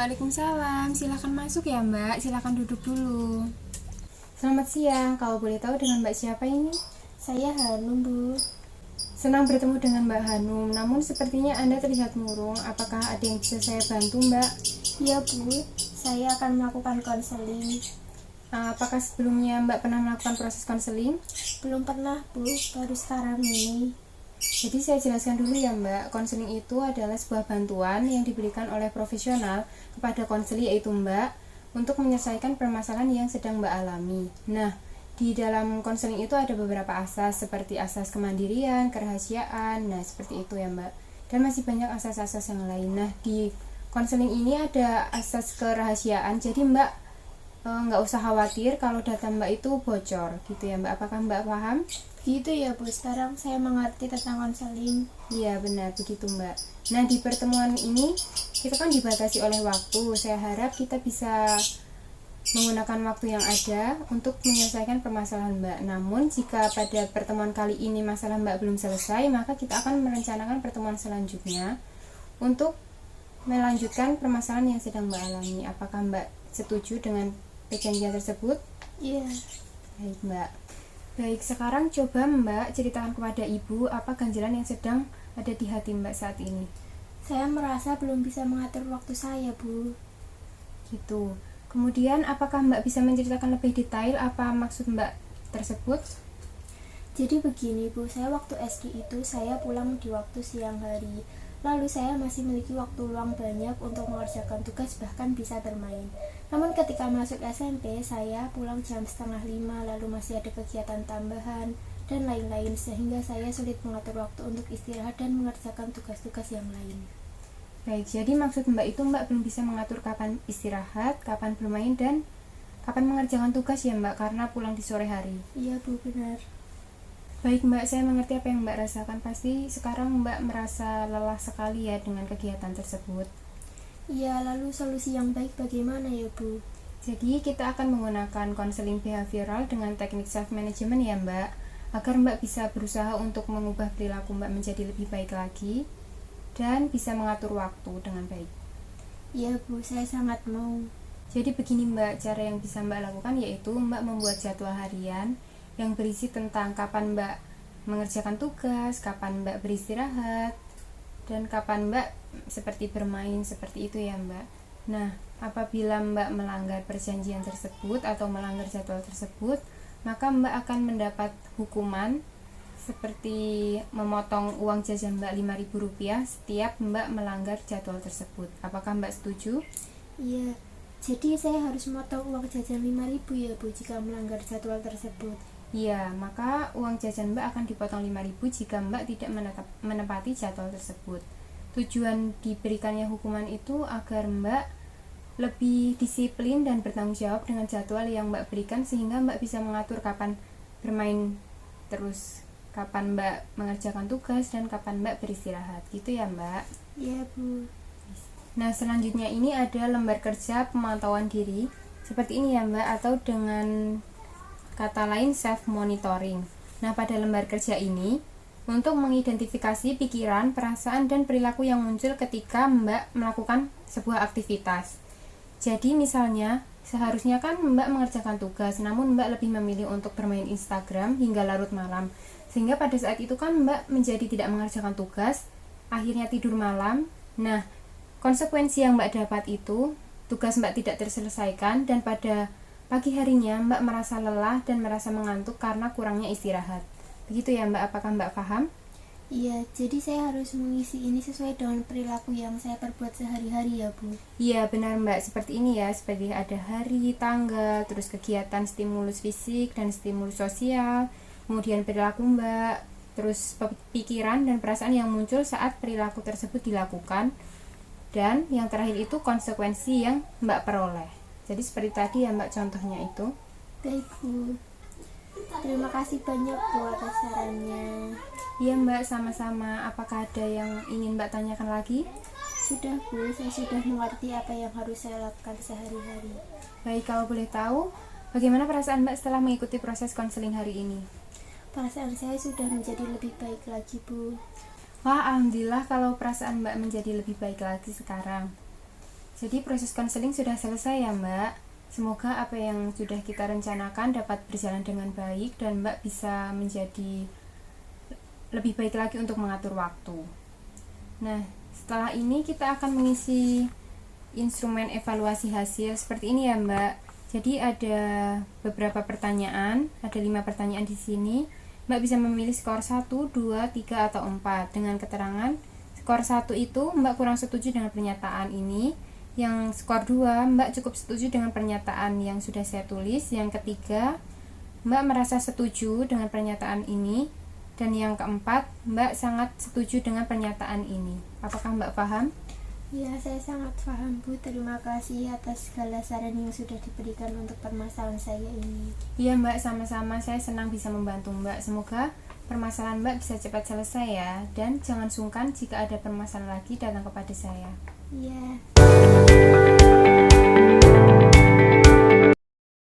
Waalaikumsalam, silakan masuk ya Mbak, silakan duduk dulu. Selamat siang, kalau boleh tahu dengan Mbak siapa ini? Saya Hanum, Bu. Senang bertemu dengan Mbak Hanum, namun sepertinya Anda terlihat murung. Apakah ada yang bisa saya bantu Mbak? Ya, Bu. Saya akan melakukan konseling. Apakah sebelumnya Mbak pernah melakukan proses konseling? Belum pernah, Bu. Baru sekarang ini. Jadi saya jelaskan dulu ya Mbak, konseling itu adalah sebuah bantuan yang diberikan oleh profesional kepada konseli yaitu Mbak untuk menyelesaikan permasalahan yang sedang Mbak alami. Nah, di dalam konseling itu ada beberapa asas seperti asas kemandirian, kerahasiaan, nah seperti itu ya Mbak. Dan masih banyak asas-asas yang lain. Nah, di konseling ini ada asas kerahasiaan, jadi Mbak nggak usah khawatir kalau data Mbak itu bocor gitu ya Mbak. Apakah Mbak paham? Gitu ya, Bu. Sekarang saya mengerti tentang konseling. Iya benar begitu Mbak. Nah di pertemuan ini kita kan dibatasi oleh waktu. Saya harap kita bisa menggunakan waktu yang ada untuk menyelesaikan permasalahan Mbak. Namun jika pada pertemuan kali ini masalah Mbak belum selesai, maka kita akan merencanakan pertemuan selanjutnya untuk melanjutkan permasalahan yang sedang Mbak alami. Apakah Mbak setuju dengan perjanjian tersebut? Iya. Baik Mbak. Baik, sekarang coba Mbak ceritakan kepada Ibu apa ganjalan yang sedang ada di hati Mbak saat ini. Saya merasa belum bisa mengatur waktu saya, Bu. Gitu. Kemudian apakah Mbak bisa menceritakan lebih detail apa maksud Mbak tersebut? Jadi begini, Bu. Saya waktu SD itu saya pulang di waktu siang hari. Lalu saya masih memiliki waktu luang banyak untuk mengerjakan tugas, bahkan bisa bermain. Namun ketika masuk SMP, saya pulang jam 4:30, lalu masih ada kegiatan tambahan dan lain-lain, sehingga saya sulit mengatur waktu untuk istirahat dan mengerjakan tugas-tugas yang lain. Baik, jadi maksud Mbak itu Mbak belum bisa mengatur kapan istirahat, kapan bermain, dan kapan mengerjakan tugas ya Mbak, karena pulang di sore hari. Iya, Bu, benar. Baik Mbak, saya mengerti apa yang Mbak rasakan. Pasti sekarang Mbak merasa lelah sekali ya dengan kegiatan tersebut. Iya, lalu solusi yang baik bagaimana ya, Bu? Jadi kita akan menggunakan konseling behavioral dengan teknik self management ya Mbak, agar Mbak bisa berusaha untuk mengubah perilaku Mbak menjadi lebih baik lagi dan bisa mengatur waktu dengan baik. Iya, Bu, saya sangat mau. Jadi begini Mbak, cara yang bisa Mbak lakukan yaitu Mbak membuat jadwal harian yang berisi tentang kapan Mbak mengerjakan tugas, kapan Mbak beristirahat, dan kapan Mbak seperti bermain, seperti itu ya Mbak. Nah, apabila Mbak melanggar perjanjian tersebut atau melanggar jadwal tersebut, maka Mbak akan mendapat hukuman seperti memotong uang jajan Mbak Rp5.000 setiap Mbak melanggar jadwal tersebut. Apakah Mbak setuju? Iya, jadi saya harus memotong uang jajan 5.000 ya, Bu, jika melanggar jadwal tersebut. Iya, maka uang jajan Mbak akan dipotong 5.000 jika Mbak tidak menepati jadwal tersebut. Tujuan diberikannya hukuman itu agar Mbak lebih disiplin dan bertanggung jawab dengan jadwal yang Mbak berikan, sehingga Mbak bisa mengatur kapan bermain terus, kapan Mbak mengerjakan tugas, dan kapan Mbak beristirahat. Gitu ya Mbak? Iya, Bu. Nah, selanjutnya ini ada lembar kerja pemantauan diri. Seperti ini ya Mbak, atau dengan kata lain self monitoring. Nah, pada lembar kerja ini untuk mengidentifikasi pikiran, perasaan, dan perilaku yang muncul ketika Mbak melakukan sebuah aktivitas. Jadi misalnya, seharusnya kan Mbak mengerjakan tugas, namun Mbak lebih memilih untuk bermain Instagram hingga larut malam. Sehingga pada saat itu kan Mbak menjadi tidak mengerjakan tugas, akhirnya tidur malam. Nah, konsekuensi yang Mbak dapat itu, tugas Mbak tidak terselesaikan, dan pada pagi harinya Mbak merasa lelah dan merasa mengantuk karena kurangnya istirahat. Begitu ya Mbak, apakah Mbak paham? Iya, jadi saya harus mengisi ini sesuai dengan perilaku yang saya perbuat sehari-hari ya, Bu. Iya benar Mbak, seperti ini ya, seperti ada hari, tanggal, terus kegiatan stimulus fisik dan stimulus sosial, kemudian perilaku Mbak, terus pikiran dan perasaan yang muncul saat perilaku tersebut dilakukan, dan yang terakhir itu konsekuensi yang Mbak peroleh. Jadi seperti tadi ya Mbak contohnya itu. Baik, Bu. Terima kasih banyak, Bu, atas sarannya. Iya Mbak, sama-sama. Apakah ada yang ingin Mbak tanyakan lagi? Sudah, Bu, saya sudah mengerti apa yang harus saya lakukan sehari-hari. Baik, kalau boleh tahu, bagaimana perasaan Mbak setelah mengikuti proses konseling hari ini? Perasaan saya sudah menjadi lebih baik lagi, Bu. Wah, alhamdulillah kalau perasaan Mbak menjadi lebih baik lagi sekarang. Jadi proses konseling sudah selesai ya Mbak. Semoga apa yang sudah kita rencanakan dapat berjalan dengan baik dan Mbak bisa menjadi lebih baik lagi untuk mengatur waktu. Nah, setelah ini kita akan mengisi instrumen evaluasi hasil seperti ini ya Mbak. Jadi ada beberapa pertanyaan, ada 5 pertanyaan di sini. Mbak bisa memilih skor 1, 2, 3, atau 4 dengan keterangan skor 1 itu Mbak kurang setuju dengan pernyataan ini. Yang skor 2 Mbak cukup setuju dengan pernyataan yang sudah saya tulis. Yang ketiga Mbak merasa setuju dengan pernyataan ini. Dan yang keempat Mbak sangat setuju dengan pernyataan ini. Apakah Mbak paham? Ya, saya sangat paham Bu. Terima kasih atas segala saran yang sudah diberikan untuk permasalahan saya ini. Iya Mbak, sama-sama. Saya senang bisa membantu Mbak. Semoga permasalahan Mbak bisa cepat selesai ya. Dan jangan sungkan jika ada permasalahan lagi datang kepada saya. Iya.